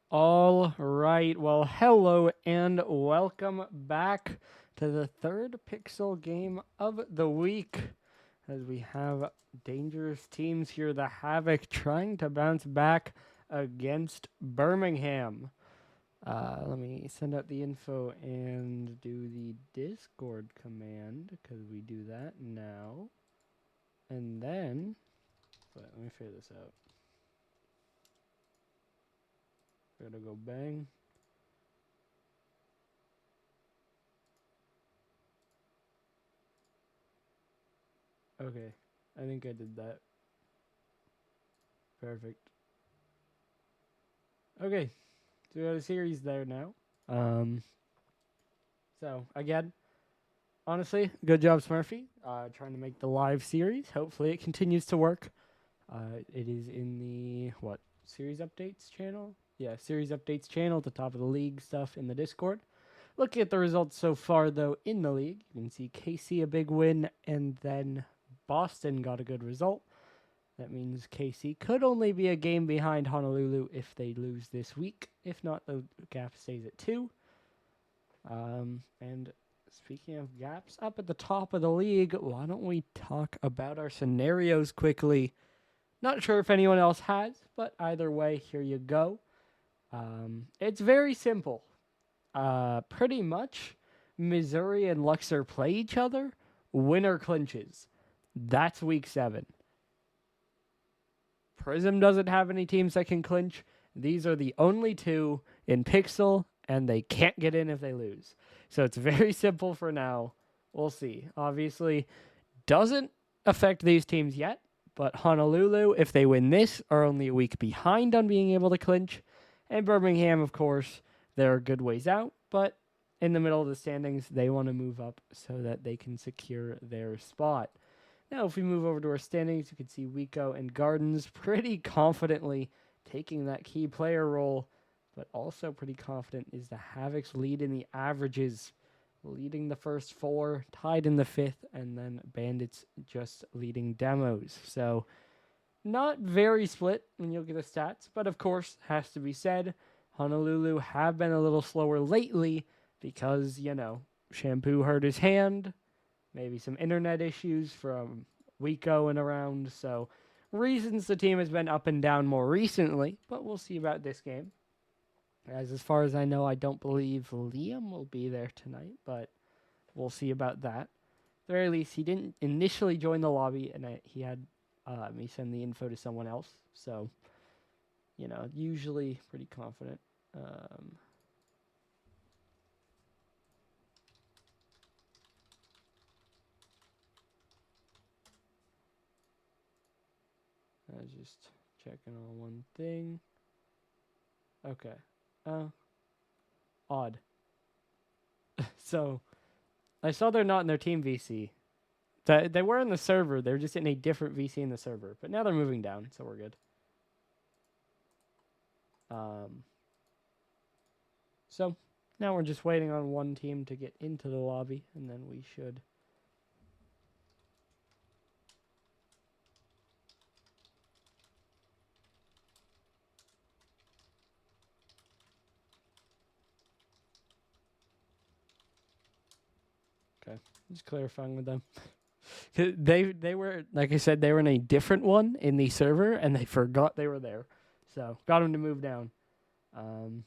All right. Well, hello and welcome back to the third Pixel game of the week. As we have dangerous teams here, the Havoc trying to bounce back against Birmingham. Let me send out the info and do the Discord command because we do that now. And then, let me figure this out. Gotta go bang. Okay, I think I did that. Perfect. Okay, so we got a series there now. Um, so again, honestly, good job, Smurfy. Trying to make the live series. Hopefully, it continues to work. It is in the series updates channel? Yeah, series updates channel at the top of the league stuff in the Discord. Looking at the results so far, though, in the league, you can see KC a big win, and then Boston got a good result. That means KC could only be a game behind Honolulu if they lose this week. If not, the gap stays at 2. And speaking of gaps, up at the top of the league, why don't we talk about our scenarios quickly? Not sure if anyone else has, but either way, here you go. It's very simple. Pretty much, Missouri and Luxor play each other. Winner clinches. That's week 7. Prism doesn't have any teams that can clinch. These are the only two in Pixel, and they can't get in if they lose. So it's very simple for now. We'll see. Obviously, doesn't affect these teams yet, but Honolulu, if they win this, are only a week behind on being able to clinch. And Birmingham, of course, they're a good ways out, but in the middle of the standings, they want to move up so that they can secure their spot. Now, if we move over to our standings, you can see Wico and Gardens pretty confidently taking that key player role, but also pretty confident is the Havoc's lead in the averages, leading the first 4, tied in the 5th, and then Bandits just leading demos. So, not very split when you look at the stats, but of course, has to be said, Honolulu have been a little slower lately because, Shampoo hurt his hand, maybe some internet issues from Wico and around. So, reasons the team has been up and down more recently, but we'll see about this game. As far as I know, I don't believe Liam will be there tonight, but we'll see about that. At the very least, he didn't initially join the lobby, and he had me send the info to someone else. So, usually pretty confident. I was just checking on one thing. Okay. Odd. So, I saw they're not in their team VC. They were in the server. They're just in a different VC in the server. But now they're moving down, so we're good. So, now we're just waiting on one team to get into the lobby, and then we should. Okay, just clarifying with them. They were, like I said, they were in a different one in the server, and they forgot they were there. So, got them to move down. And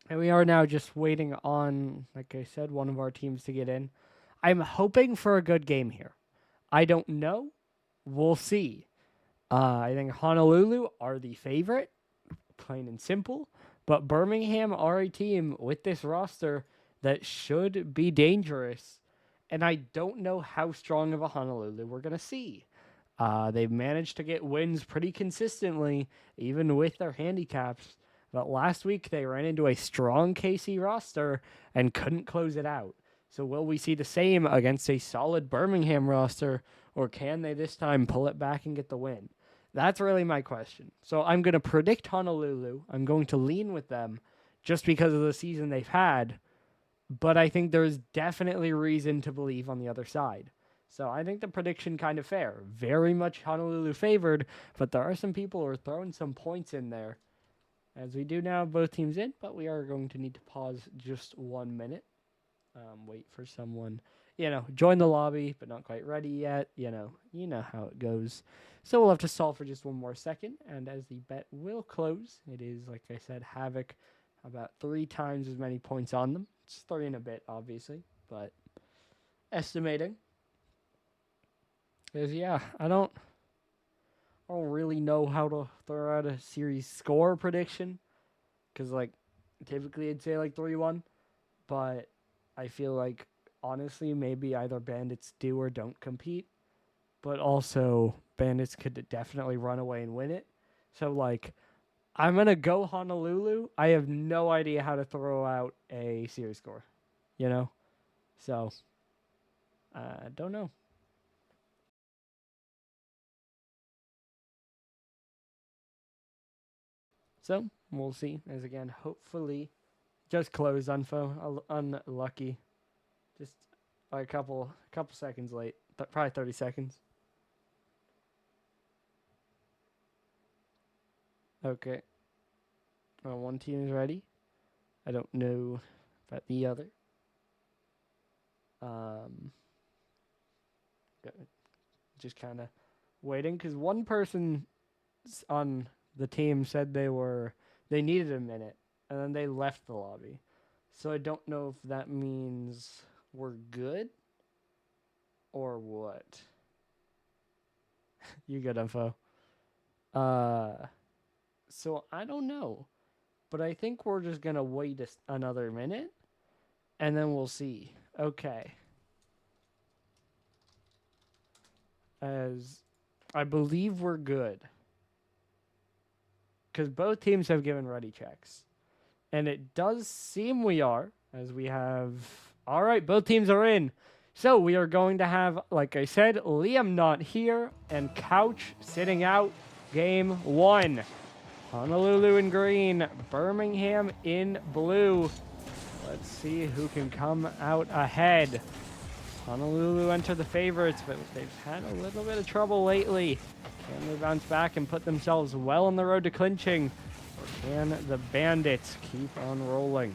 we are now just waiting on, like I said, one of our teams to get in. I'm hoping for a good game here. I don't know. We'll see. I think Honolulu are the favorite, plain and simple. But Birmingham are a team with this roster that should be dangerous. And I don't know how strong of a Honolulu we're going to see. They've managed to get wins pretty consistently, even with their handicaps. But last week they ran into a strong KC roster and couldn't close it out. So will we see the same against a solid Birmingham roster, or can they this time pull it back and get the win? That's really my question. So I'm going to predict Honolulu. I'm going to lean with them just because of the season they've had. But I think there's definitely reason to believe on the other side. So I think the prediction kind of fair. Very much Honolulu favored, but there are some people who are throwing some points in there. as we do now, both teams in, but we are going to need to pause just 1 minute. Wait for someone, join the lobby, but not quite ready yet. You know how it goes. So we'll have to stall for just 1 more second, and as the bet will close, it is, like I said, Havoc, about 3 times as many points on them. It's 3 and a bit, obviously, but estimating. Because, I don't really know how to throw out a series score prediction. Because, typically I'd say, 3-1. But I feel like, honestly, maybe either Bandits do or don't compete. But also, Bandits could definitely run away and win it. So, I'm going to go Honolulu. I have no idea how to throw out a series score, So, I don't know. So, we'll see. As again, hopefully, just closed Unfo. Unlucky. Just a couple seconds late. Probably 30 seconds. Okay. Well, one team is ready. I don't know about the other. Just kind of waiting because one person on the team said they needed a minute, and then they left the lobby. So I don't know if that means we're good or what. You good info. So I don't know, but I think we're just gonna wait another minute, and then we'll see. Okay. As I believe we're good. Because both teams have given ready checks. And it does seem we are, as we have... All right, both teams are in. So we are going to have, like I said, Liam not here and Couch sitting out game 1. Honolulu in green, Birmingham in blue. Let's see who can come out ahead. Honolulu enter the favorites, but they've had a little bit of trouble lately. Can they bounce back and put themselves well on the road to clinching? Or can the Bandits keep on rolling?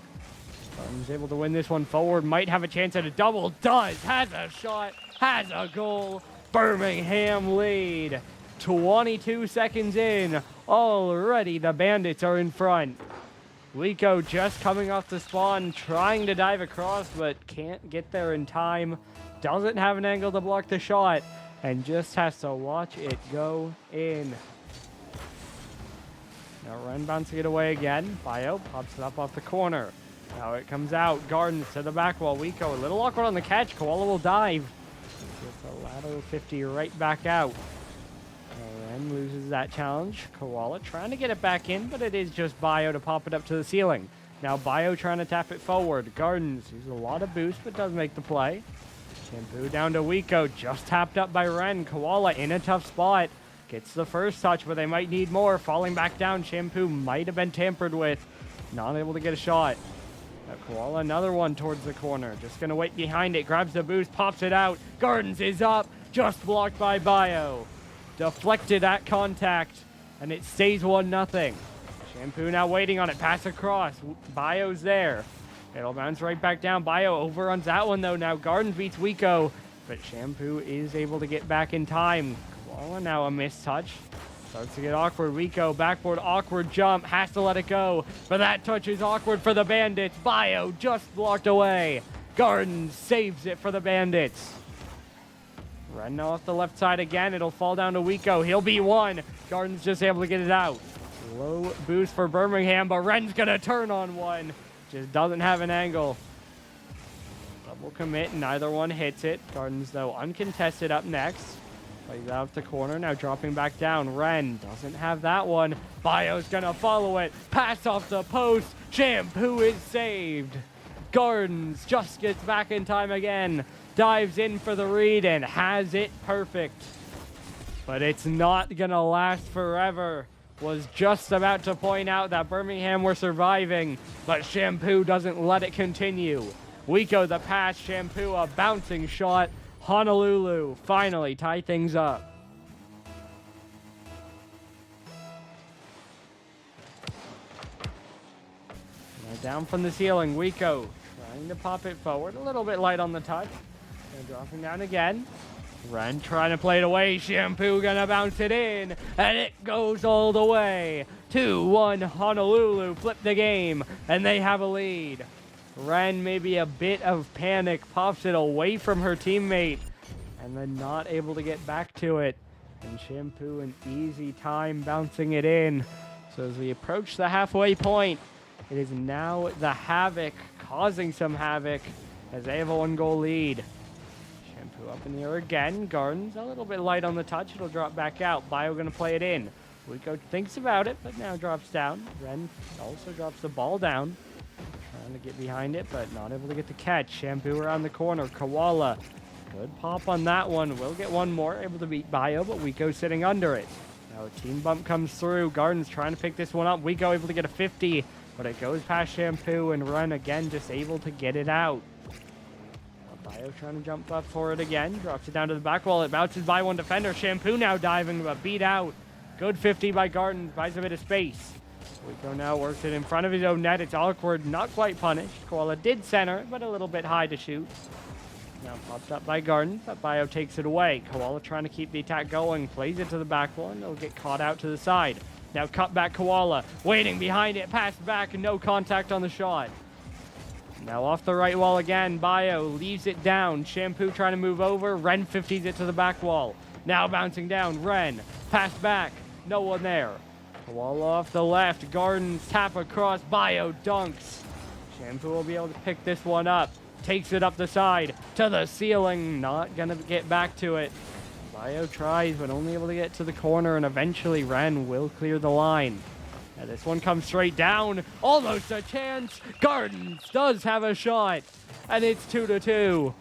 Barton's able to win this one forward. Might have a chance at a double. Does. Has a shot. Has a goal. Birmingham lead. 22 seconds in. Already the Bandits are in front. Lico just coming off the spawn, trying to dive across, but can't get there in time. Doesn't have an angle to block the shot, and just has to watch it go in. Now Ren bouncing it away again. Bio pops it up off the corner. Now it comes out. Gardens to the back wall. Lico a little awkward on the catch. Koala will dive. Gets a lateral 50 right back out. Ren loses that challenge. Koala trying to get it back in, but it is just Bio to pop it up to the ceiling. Now Bio trying to tap it forward. Gardens uses a lot of boost, but does make the play. Shampoo down to Wiko, just tapped up by Ren. Koala in a tough spot. Gets the first touch, but they might need more. Falling back down, Shampoo might have been tampered with. Not able to get a shot. Now Koala another one towards the corner. Just going to wait behind it. Grabs the boost, pops it out. Gardens is up. Just blocked by Bio. Deflected at contact, and it stays 1-0. Shampoo now waiting on it. Pass across. Bio's there. It'll bounce right back down. Bio overruns that one, though. Now Gardens beats Wiko, but Shampoo is able to get back in time. Koala now a missed touch. Starts to get awkward. Wiko, backboard, awkward jump. Has to let it go, but that touch is awkward for the Bandits. Bio just blocked away. Gardens saves it for the Bandits. Ren off the left side again. It'll fall down to Wiko. He'll be one. Gardens just able to get it out. Low boost for Birmingham, but Ren's going to turn on one. Just doesn't have an angle. Double commit, neither one hits it. Gardens, though, uncontested up next. Plays out the corner, now dropping back down. Ren doesn't have that one. Bio's going to follow it. Pass off the post. Shampoo is saved. Gardens just gets back in time again. Dives in for the read and has it perfect. But it's not going to last forever. Was just about to point out that Birmingham were surviving, but Shampoo doesn't let it continue. Wiko the pass, Shampoo a bouncing shot. Honolulu finally tie things up. Now down from the ceiling, Wiko trying to pop it forward. A little bit light on the touch. And dropping down again. Ren trying to play it away. Shampoo gonna bounce it in. And it goes all the way. 2-1 Honolulu. Flip the game. And they have a lead. Ren, maybe a bit of panic, pops it away from her teammate. And then not able to get back to it. And Shampoo an easy time bouncing it in. So as we approach the halfway point, it is now the Havoc causing some havoc as they have a 1-goal lead. Shampoo up in the air again. Gardens a little bit light on the touch. It'll drop back out. Bio going to play it in. Wiko thinks about it, but now drops down. Ren also drops the ball down. Trying to get behind it, but not able to get the catch. Shampoo around the corner. Koala. Good pop on that one. Will get one more. Able to beat Bio, but Wiko sitting under it. Now a team bump comes through. Gardens trying to pick this one up. Wiko able to get a 50, but it goes past Shampoo, and Ren again just able to get it out. Bio trying to jump up for it again. Drops it down to the back wall. It bounces by one defender. Shampoo now diving, but beat out. Good 50 by Gardens. Buys a bit of space. Wiko now works it in front of his own net. It's awkward. Not quite punished. Koala did center, but a little bit high to shoot. Now popped up by Gardens, but Bio takes it away. Koala trying to keep the attack going. Plays it to the back wall, and it'll get caught out to the side. Now cut back Koala. Waiting behind it. Passed back, and no contact on the shot. Now off the right wall again. Bio leaves it down. Shampoo trying to move over. Ren 50s it to the back wall. Now bouncing down. Ren. Pass back. No one there. Koala off the left. Gardens tap across. Bio dunks. Shampoo will be able to pick this one up. Takes it up the side to the ceiling. Not going to get back to it. Bio tries, but only able to get to the corner, and eventually Ren will clear the line. Now this one comes straight down. Almost a chance. Gardens does have a shot, and it's 2-2.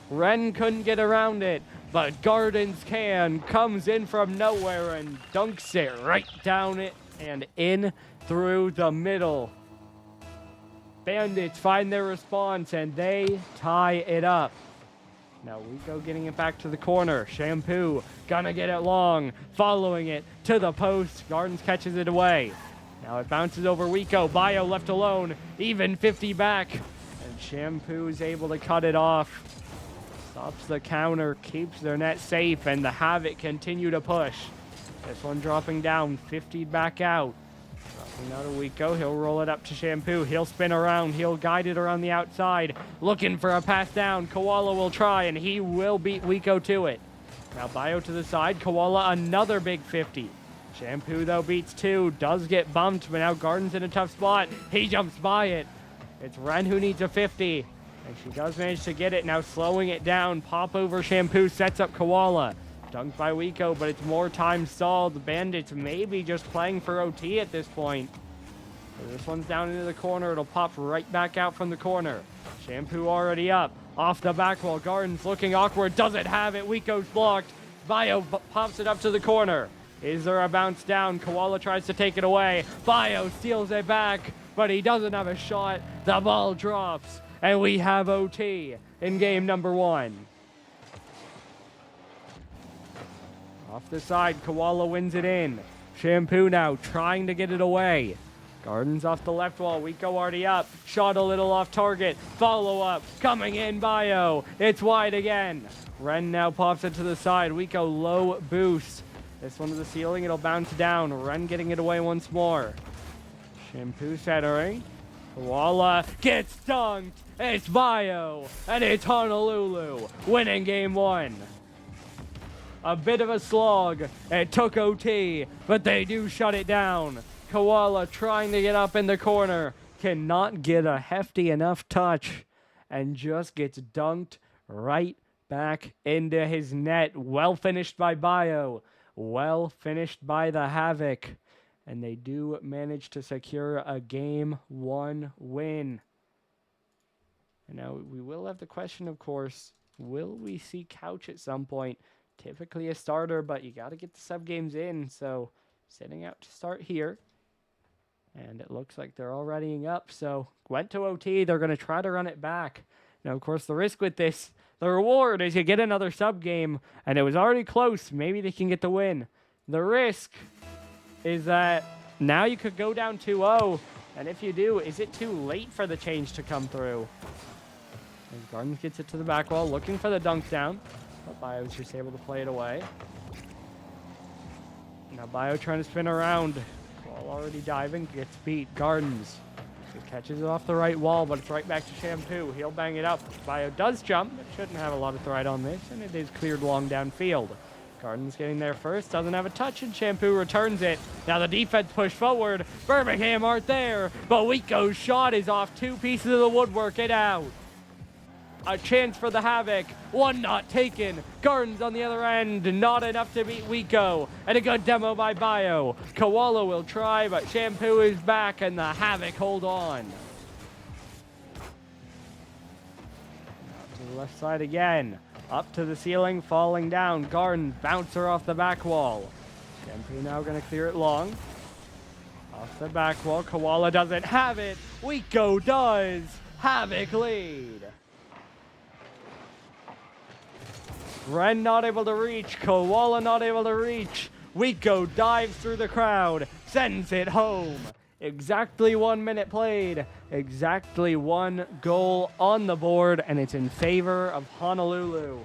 Ren couldn't get around it, but Gardens can. Comes in from nowhere and dunks it right down it and in through the middle. Bandits find their response, and they tie it up. Now Wiko getting it back to the corner. Shampoo gonna get it long, following it to the post. Gardens catches it away. Now it bounces over Wiko. Bio left alone, even 50 back. And Shampoo is able to cut it off. Stops the counter, keeps their net safe, and the Havoc continue to push. This one dropping down, 50 back out. Dropping out of Wiko, he'll roll it up to Shampoo. He'll spin around, he'll guide it around the outside. Looking for a pass down. Koala will try, and he will beat Wiko to it. Now Bio to the side. Koala another big 50. Shampoo, though, beats two. Does get bumped, but now Gardens in a tough spot. He jumps by it. It's Ren who needs a 50. And she does manage to get it. Now slowing it down. Pop over Shampoo. Sets up Koala. Dunked by Wiko, but it's more time stalled. The Bandits maybe just playing for OT at this point. So this one's down into the corner. It'll pop right back out from the corner. Shampoo already up. Off the back wall. Gardens looking awkward. Doesn't have it. Wiko's blocked. Bio pops it up to the corner. Is there a bounce down? Koala tries to take it away. Bio steals it back, but he doesn't have a shot. The ball drops, and we have OT in game number 1. Off the side, Koala wins it in. Shampoo now trying to get it away. Gardens off the left wall. Wiko already up. Shot a little off target. Follow up. Coming in, Bio. It's wide again. Ren now pops it to the side. Wiko low boost. This one to the ceiling. It'll bounce down. Ren getting it away once more. Shampoo centering. Koala gets dunked. It's Bio. And it's Honolulu winning game 1. A bit of a slog. It took OT, but they do shut it down. Koala trying to get up in the corner. Cannot get a hefty enough touch and just gets dunked right back into his net. Well finished by Bio. Well finished by the Havoc. And they do manage to secure a game 1 win. And now we will have the question, of course, will we see Couch at some point? Typically a starter, but you got to get the sub games in. So setting out to start here. And it looks like they're all readying up. So went to OT. They're going to try to run it back. Now, of course, the risk with this, the reward is you get another sub game. And it was already close. Maybe they can get the win. The risk is that now you could go down 2-0. And if you do, is it too late for the change to come through? As Gardens gets it to the back wall, looking for the dunk down. But Bio's just able to play it away. Now Bio trying to spin around. Wall already diving, gets beat. Gardens. He catches it off the right wall, but it's right back to Shampoo. He'll bang it up. Bio does jump, but shouldn't have a lot of threat on this, and it is cleared long downfield. Gardens getting there first, doesn't have a touch, and Shampoo returns it. Now the defense push forward. Birmingham aren't there, but Wiko's shot is off 2 pieces of the woodwork. Get out. A chance for the Havoc. One not taken. Gardens on the other end. Not enough to beat Wiko. And a good demo by Bio. Koala will try, but Shampoo is back, and the Havoc hold on. Out to the left side again. Up to the ceiling, falling down. Gardens bouncer off the back wall. Shampoo now going to clear it long. Off the back wall. Koala doesn't have it. Wiko does. Havoc lead. Ren not able to reach. Koala not able to reach. Wiko dives through the crowd. Sends it home. Exactly 1 minute played. Exactly 1 goal on the board. And it's in favor of Honolulu.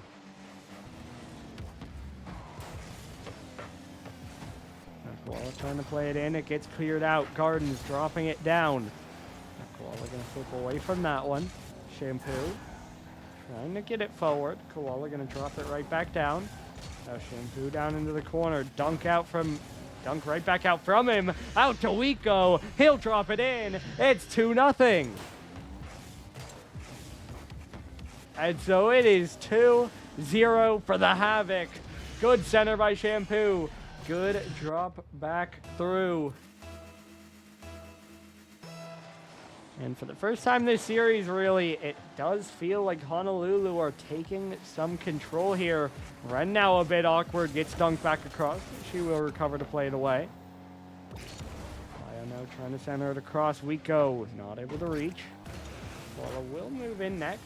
Koala trying to play it in. It gets cleared out. Gardens dropping it down. Koala going to flip away from that one. Shampoo. Trying to get it forward. Koala going to drop it right back down. Now Shampoo down into the corner. Dunk right back out from him. Out to Wiko. He'll drop it in. It's 2-0. And so it is 2-0 for the Havoc. Good center by Shampoo. Good drop back through. And for the first time this series, really, it does feel like Honolulu are taking some control here. Ren now a bit awkward, gets dunked back across. She will recover to play it away. Bio now trying to center it across. Wiko not able to reach. Koala will move in next.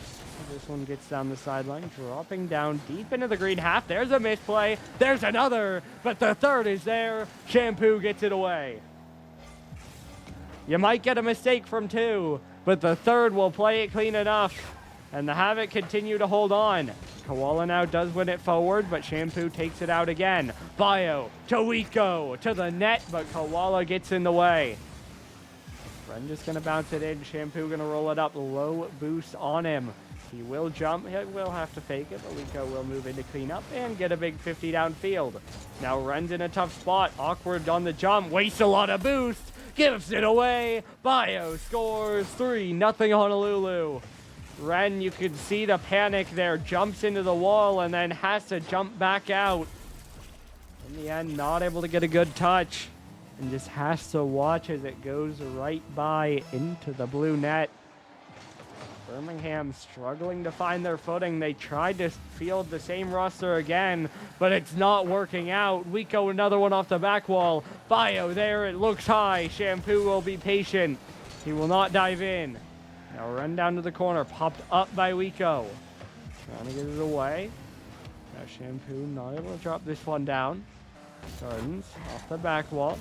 This one gets down the sideline, dropping down deep into the green half. There's a misplay. There's another, but the third is there. Shampoo gets it away. You might get a mistake from 2, but the third will play it clean enough. And the Havoc continue to hold on. Koala now does win it forward, but Shampoo takes it out again. Bio to Wiko to the net, but Koala gets in the way. Ren just going to bounce it in. Shampoo going to roll it up. Low boost on him. He will jump. He will have to fake it, but Wiko will move into cleanup and get a big 50 downfield. Now Ren's in a tough spot. Awkward on the jump. Wastes a lot of boost. Gives it away. Bio scores 3-0 Honolulu. Ren, you can see the panic there. Jumps into the wall and then has to jump back out. In the end, not able to get a good touch. And just has to watch as it goes right by into the blue net. Birmingham struggling to find their footing. They tried to field the same roster again, but it's not working out. Wiko another one off the back wall. Bio there, it looks high. Shampoo will be patient. He will not dive in. Now run down to the corner, popped up by Wiko. Trying to get it away. Now Shampoo not able to drop this one down. Gardens off the back wall.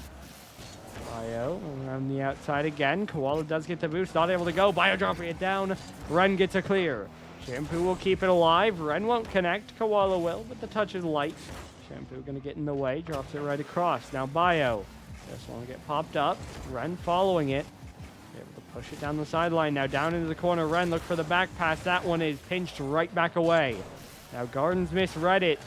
Bio around the outside again. Koala does get the boost, not able to go. Bio dropping it down. Ren gets a clear. Shampoo will keep it alive. Ren won't connect. Koala will, but the touch is light. Shampoo going to get in the way. Drops it right across. Now Bio. Just want to get popped up. Ren following it. Able to push it down the sideline. Now down into the corner. Ren look for the back pass. That one is pinched right back away. Now Gardens misread it.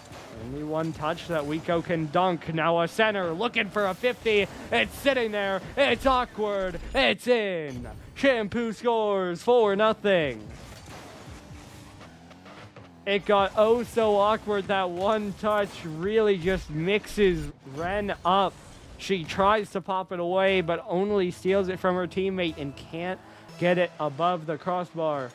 Only one touch that Wiko can dunk. Now a center looking for a 50. It's sitting there. It's awkward. It's in. Shampoo scores 4-0. It got oh so awkward. That one touch really just mixes Ren up. She tries to pop it away, but only steals it from her teammate and can't get it above the crossbar.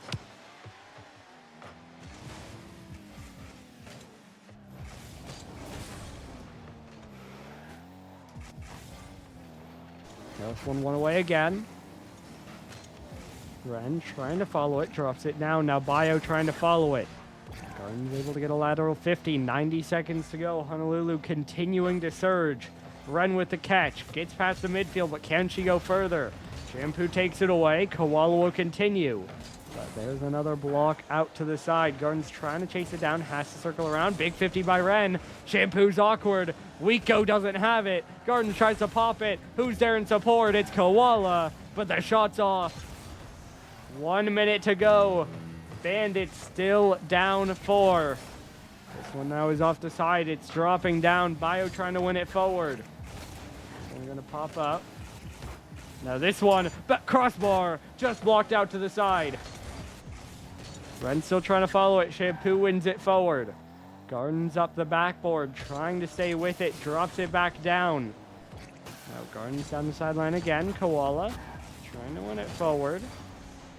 This one went away again. Ren trying to follow it, drops it down. Now Bio trying to follow it. Garden's able to get a lateral 50. 90 seconds to go. Honolulu continuing to surge. Ren with the catch. Gets past the midfield, but can she go further? Shampoo takes it away. Koala will continue. But there's another block out to the side. Gardens trying to chase it down. Has to circle around. Big 50 by Ren. Shampoo's awkward. Wiko doesn't have it. Gardens tries to pop it. Who's there in support? It's Koala. But the shot's off. 1 minute to go. Bandits still down 4. This one now is off the side. It's dropping down. Bio trying to win it forward. We're going to pop up. Now this one, but crossbar, just blocked out to the side. Ren still trying to follow it. Shampoo wins it forward. Gardens up the backboard, trying to stay with it, drops it back down. Now Gardens down the sideline again. Koala trying to win it forward.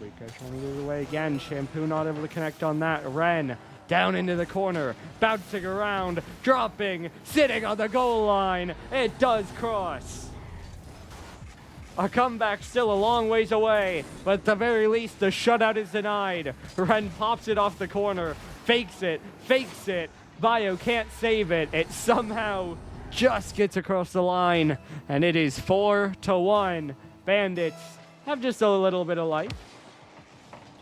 Wiko trying to get it away again. Shampoo not able to connect on that. Ren down into the corner, bouncing around, dropping, sitting on the goal line. It does cross. A comeback still a long ways away, but at the very least, the shutout is denied. Ren pops it off the corner, fakes it. Bio can't save it. It somehow just gets across the line, and it is 4-1. Bandits have just a little bit of life.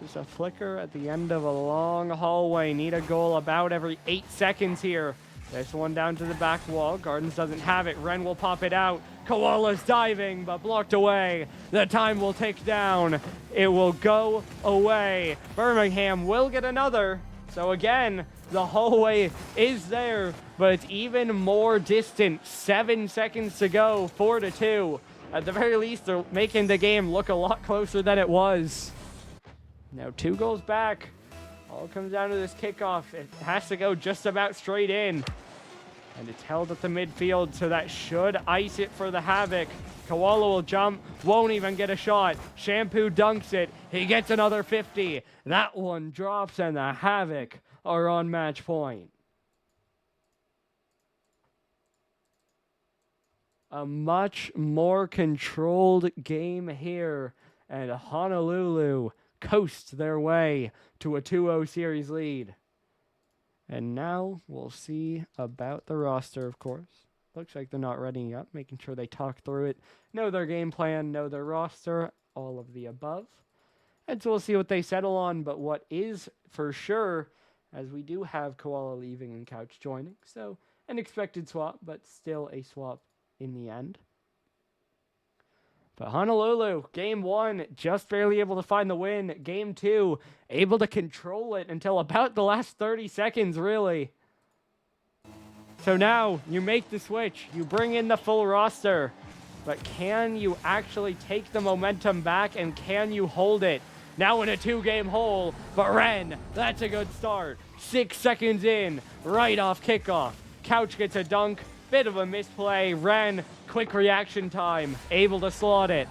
Just a flicker at the end of a long hallway. Need a goal about every 8 seconds here. This one down to the back wall. Gardens doesn't have it. Ren will pop it out. Koala's diving, but blocked away. The time will tick down. It will go away. Birmingham will get another. So again, the hallway is there, but it's even more distant. 7 seconds to go, 4-2. At the very least, they're making the game look a lot closer than it was. Now 2 goals back. All comes down to this kickoff. It has to go just about straight in. And it's held at the midfield, so that should ice it for the Havoc. Koala will jump, won't even get a shot. Shampoo dunks it. He gets another 50. That one drops, and the Havoc are on match point. A much more controlled game here, and Honolulu coasts their way to a 2-0 series lead. And now we'll see about the roster, of course. Looks like they're not readying up, making sure they talk through it, know their game plan, know their roster, all of the above. And so we'll see what they settle on, but what is for sure, as we do have Koala leaving and Couch joining, so an expected swap, but still a swap in the end. But Honolulu, game 1, just barely able to find the win. Game 2, able to control it until about the last 30 seconds, really. So now, you make the switch. You bring in the full roster. But can you actually take the momentum back, and can you hold it? Now in a 2-game hole, but Ren, that's a good start. 6 seconds in, right off kickoff. Couch gets a dunk. Bit of a misplay. Ren, quick reaction time, able to slot it.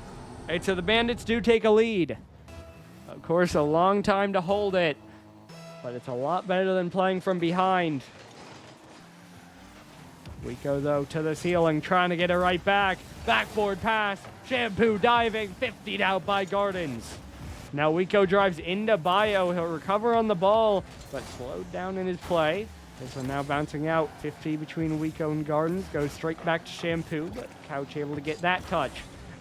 And so the Bandits do take a lead. Of course, a long time to hold it, but it's a lot better than playing from behind. Wiko, though, to the ceiling, trying to get it right back. Backboard pass. Shampoo diving, 50'd out by Gardens. Now Wiko drives into Bio. He'll recover on the ball, but slowed down in his play. This one now bouncing out, 50 between Wiko and Gardens, goes straight back to Shampoo, but Couch able to get that touch.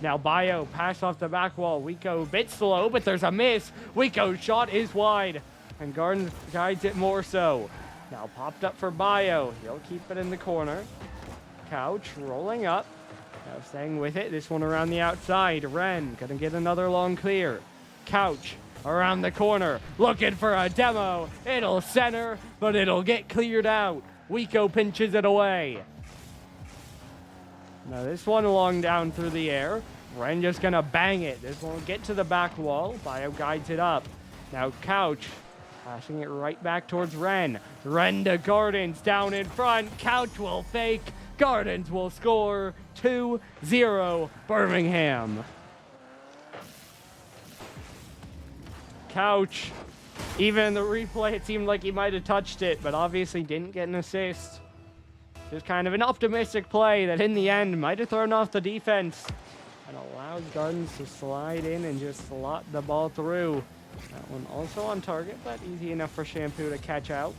Now Bio, pass off the back wall. Wiko a bit slow, but there's a miss. Wiko's shot is wide, and Gardens guides it more so. Now popped up for Bio. He'll keep it in the corner. Couch rolling up. Now staying with it. This one around the outside. Ren gonna get another long clear. Couch around the corner, looking for a demo. It'll center, but it'll get cleared out. Wiko pinches it away. Now this one long down through the air. Ren just gonna bang it. This one will get to the back wall. Bio guides it up. Now Couch passing it right back towards Ren. Ren to Gardens down in front. Couch will fake. Gardens will score. 2-0 Birmingham. Couch, even in the replay, it seemed like he might have touched it, but obviously didn't get an assist. Just kind of an optimistic play that in the end might have thrown off the defense and allows Gardens to slide in and just slot the ball through. That one also on target, but easy enough for Shampoo to catch out.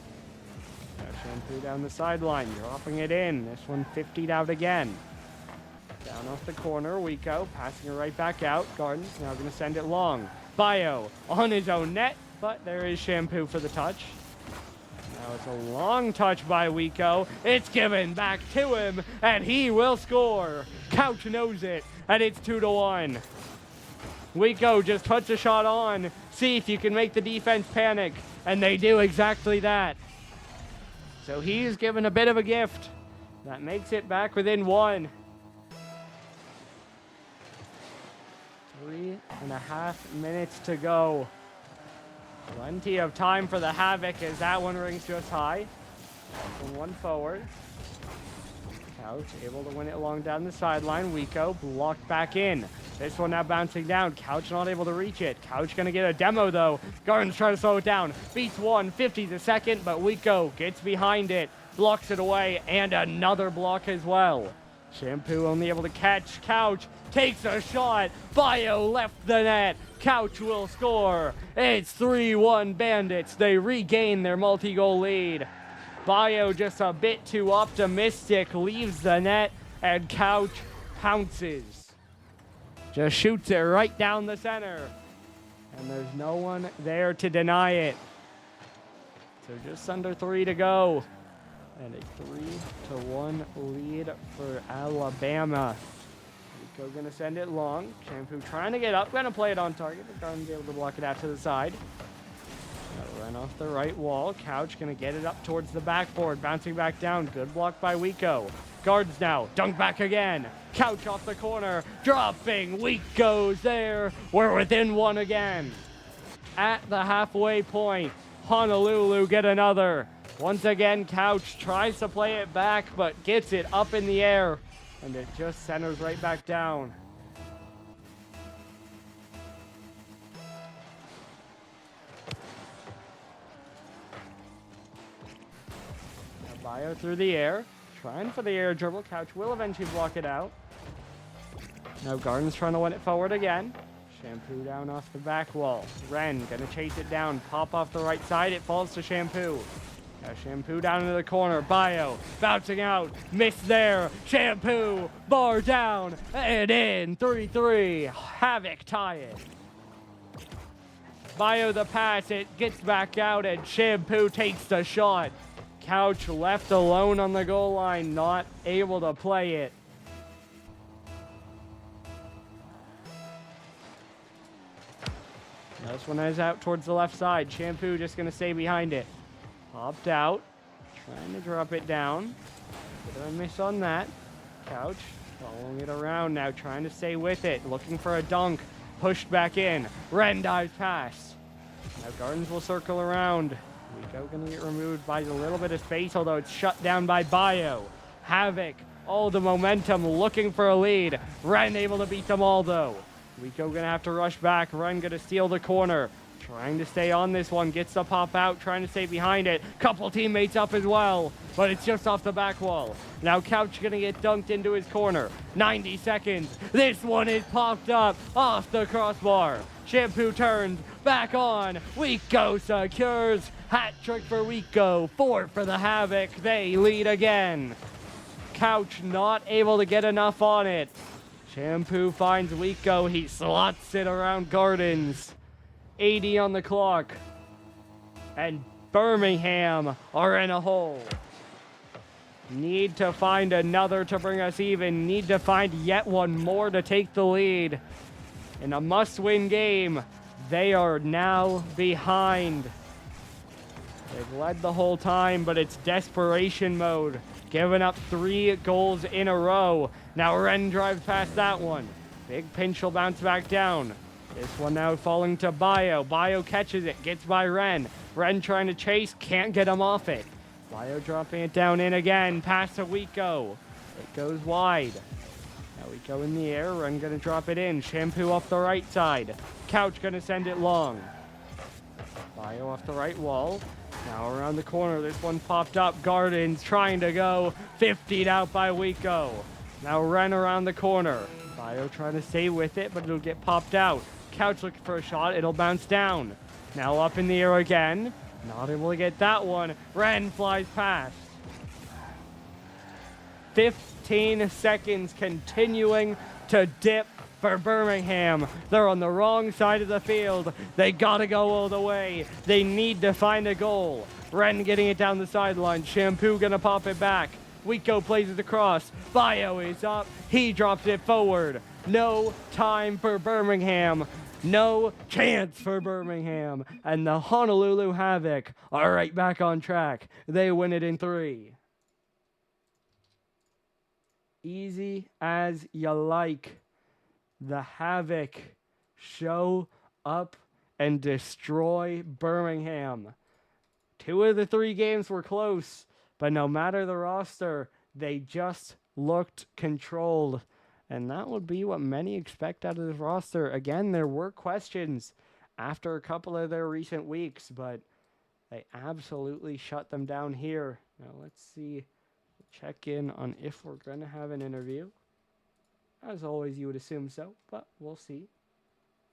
Now Shampoo down the sideline, dropping it in. This one 50'd out again. Down off the corner, Wiko passing it right back out. Gardens now going to send it long. Bio on his own net, but there is Shampoo for the touch. Now it's a long touch by Wiko. It's given back to him, and he will score. Couch knows it, and it's 2-1. Wiko just puts a shot on. See if you can make the defense panic, and they do exactly that. So he's given a bit of a gift. That makes it back within 1. 3.5 minutes to go. Plenty of time for the Havoc as that one rings just high. From one forward. Couch able to win it along down the sideline. Wiko blocked back in. This one now bouncing down. Couch not able to reach it. Couch going to get a demo though. Gardens trying to slow it down. Beats 150 the second, but Wiko gets behind it. Blocks it away, and another block as well. Shampoo only able to catch. Couch takes a shot. Bio left the net. Couch will score. It's 3-1 Bandits. They regain their multi-goal lead. Bio just a bit too optimistic. Leaves the net, and Couch pounces. Just shoots it right down the center. And there's no one there to deny it. So just under 3 to go. And a 3-1 lead for Alabama. Rico going to send it long. Shampoo trying to get up. Going to play it on target. But Garden's able to block it out to the side. Run off the right wall. Couch going to get it up towards the backboard. Bouncing back down. Good block by Wiko. Gardens now. Dunk back again. Couch off the corner. Dropping. Wiko's there. We're within 1 again. At the halfway point. Honolulu get another. Once again, Couch tries to play it back, but gets it up in the air, and it just centers right back down. Now Bio through the air, trying for the air dribble. Couch will eventually block it out. Now Gardens trying to win it forward again. Shampoo down off the back wall. Ren gonna chase it down, pop off the right side. It falls to Shampoo. Now Shampoo down into the corner. Bio bouncing out. Miss there. Shampoo. Bar down. And in. 3-3. Havoc tie it. Bio the pass. It gets back out, and Shampoo takes the shot. Couch left alone on the goal line. Not able to play it. Now this one is out towards the left side. Shampoo just going to stay behind it. Popped out, trying to drop it down. Bit of a miss on that. Couch following it around now, trying to stay with it, looking for a dunk. Pushed back in. Ren dives past. Now Gardens will circle around. Wiko going to get removed by a little bit of space, although it's shut down by Bio. Havoc, all the momentum, looking for a lead. Ren able to beat them all though. Wiko going to have to rush back. Ren going to steal the corner. Trying to stay on this one, gets the pop out, trying to stay behind it. Couple teammates up as well, but it's just off the back wall. Now Couch gonna get dunked into his corner. 90 seconds. This one is popped up off the crossbar. Shampoo turns back on. Wiko secures. Hat trick for Wiko. 4 for the Havoc. They lead again. Couch not able to get enough on it. Shampoo finds Wiko. He slots it around Gardens. 80 on the clock, and Birmingham are in a hole. Need to find another to bring us even. Need to find yet one more to take the lead. In a must-win game, they are now behind. They've led the whole time, but it's desperation mode. Giving up 3 goals in a row. Now Ren drives past that one. Big pinch will bounce back down. This one now falling to Bio. Bio catches it, gets by Ren. Ren trying to chase, can't get him off it. Bio dropping it down in again, pass to Wiko. It goes wide. Now Wiko in the air, Ren gonna drop it in. Shampoo off the right side. Couch gonna send it long. Bio off the right wall. Now around the corner, this one popped up. Gardens trying to go. 50'd out by Wiko. Now Ren around the corner. Bio trying to stay with it, but it'll get popped out. Couch looking for a shot. It'll bounce down. Now up in the air again. Not able to get that one. Ren flies past. 5th 15 seconds continuing to dip for Birmingham. They're on the wrong side of the field. They gotta go all the way. They need to find a goal. Ren getting it down the sideline. Shampoo gonna pop it back. Wiko plays it across. Bio is up. He drops it forward. No time for Birmingham. No chance for Birmingham. And the Honolulu Havoc are right back on track. They win it in 3. Easy as you like. The Havoc show up and destroy Birmingham. 2 of the 3 games were close, but no matter the roster, they just looked controlled. And that would be what many expect out of this roster. Again, there were questions after a couple of their recent weeks, but they absolutely shut them down here. Now let's see, check in on if we're going to have an interview. As always, you would assume so, but we'll see.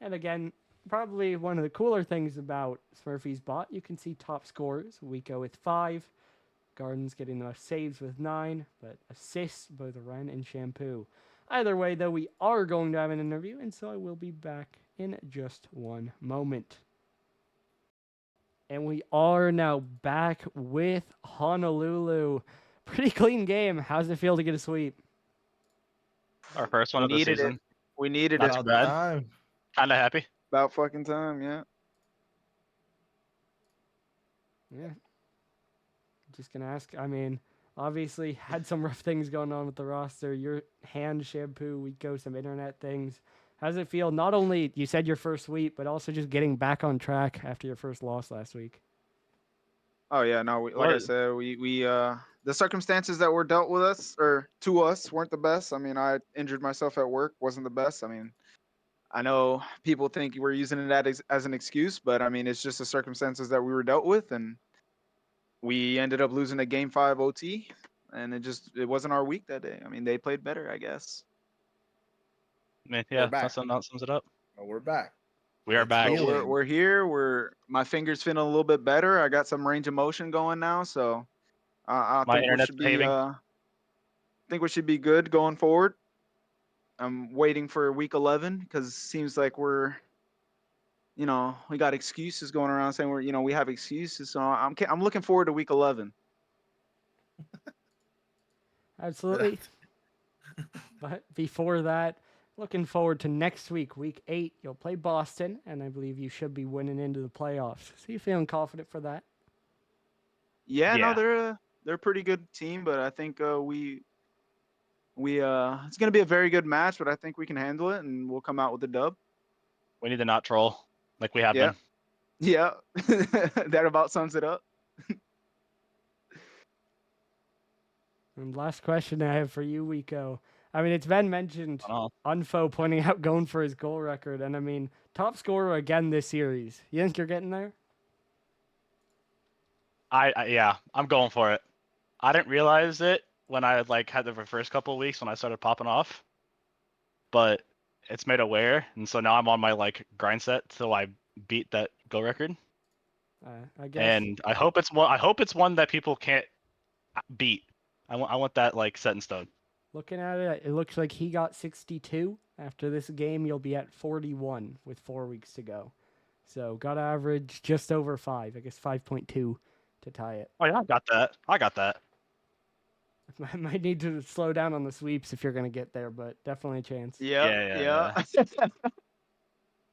And again, probably one of the cooler things about Smurfy's bot, you can see top scorers. Wiko with 5. Garden's getting the most saves with 9, but assists both Ren and Shampoo. Either way, though, we are going to have an interview, and so I will be back in just one moment. And we are now back with Honolulu. Pretty clean game. How's it feel to get a sweep? Our first one of the season. We needed Not it. too bad. Kind of happy. About fucking time, yeah. Yeah. Just going to ask, I mean, obviously had some rough things going on with the roster. Your hand Shampoo, we go some internet things. How does it feel? Not only you said your first sweep, but also just getting back on track after your first loss last week. Oh yeah, no, like I said, we the circumstances that were dealt with us or to us weren't the best. I mean, I injured myself at work, wasn't the best. I mean, I know people think we're using it as an excuse, but I mean, it's just the circumstances that we were dealt with, and we ended up losing a game 5 OT, and it wasn't our week that day. I mean, they played better, I guess. I mean, yeah, that sums it up. Well, we're back. We are back. We're here. My fingers feeling a little bit better. I got some range of motion going now, so I think we should be good going forward. I'm waiting for week 11 because it seems like we got excuses going around saying we have excuses. So I'm looking forward to week 11. Absolutely. But before that, looking forward to next week, week 8. You'll play Boston, and I believe you should be winning into the playoffs. So you feeling confident for that? Yeah. No, they're a pretty good team, but I think we it's going to be a very good match, but I think we can handle it, and we'll come out with a dub. We need to not troll like we have been. Yeah, that about sums it up. And last question I have for you, Wiko. I mean, it's been mentioned, Unfo pointing out going for his goal record, and I mean, top scorer again this series. You think you're getting there? Yeah, I'm going for it. I didn't realize it when I had the first couple of weeks when I started popping off, but it's made aware, and so now I'm on my grind set till I beat that goal record. I guess. And I hope it's one that people can't beat. I want that set in stone. Looking at it, it looks like he got 62. After this game, you'll be at 41 with 4 weeks to go. So got to average just over 5. I guess 5.2 to tie it. Oh yeah, I got that. I might need to slow down on the sweeps if you're going to get there, but definitely a chance. Yeah.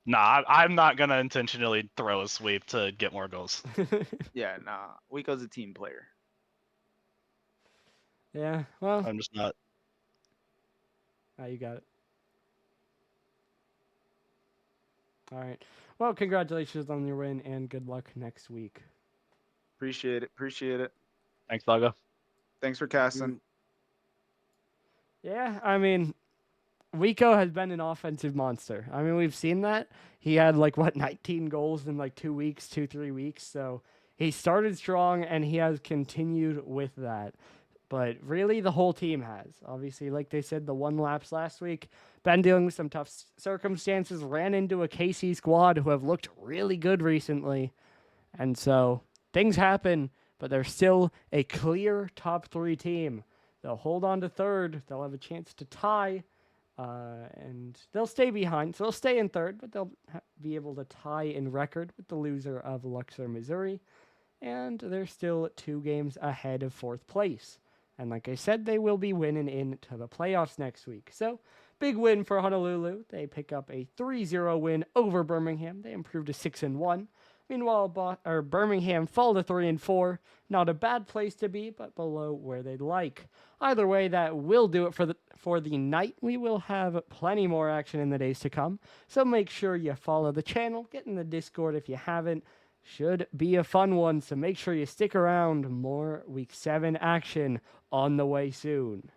Nah, I'm not going to intentionally throw a sweep to get more goals. Yeah, nah. Wiko's a team player. Yeah, well. I'm just not. You got it. All right. Well, congratulations on your win, and good luck next week. Appreciate it. Thanks, Lago. Thanks for casting. Yeah, I mean, Wiko has been an offensive monster. I mean, we've seen that. He had 19 goals in 3 weeks. So he started strong, and he has continued with that. But really, the whole team has. Obviously, like they said, the 1 lapse last week. Been dealing with some tough circumstances. Ran into a KC squad who have looked really good recently. And so things happen, but they're still a clear top 3 team. they'll hold on to third. They'll have a chance to tie, and they'll stay behind. So they'll stay in third, but they'll be able to tie in record with the loser of Luxor, Missouri. And they're still 2 games ahead of 4th place. And like I said, they will be winning into the playoffs next week. So, big win for Honolulu. They pick up a 3-0 win over Birmingham. They improved to 6-1. Meanwhile, Birmingham fall to 3-4. Not a bad place to be, but below where they'd like. Either way, that will do it for the night. We will have plenty more action in the days to come. So make sure you follow the channel. Get in the Discord if you haven't. Should be a fun one, so make sure you stick around. More Week 7 action on the way soon.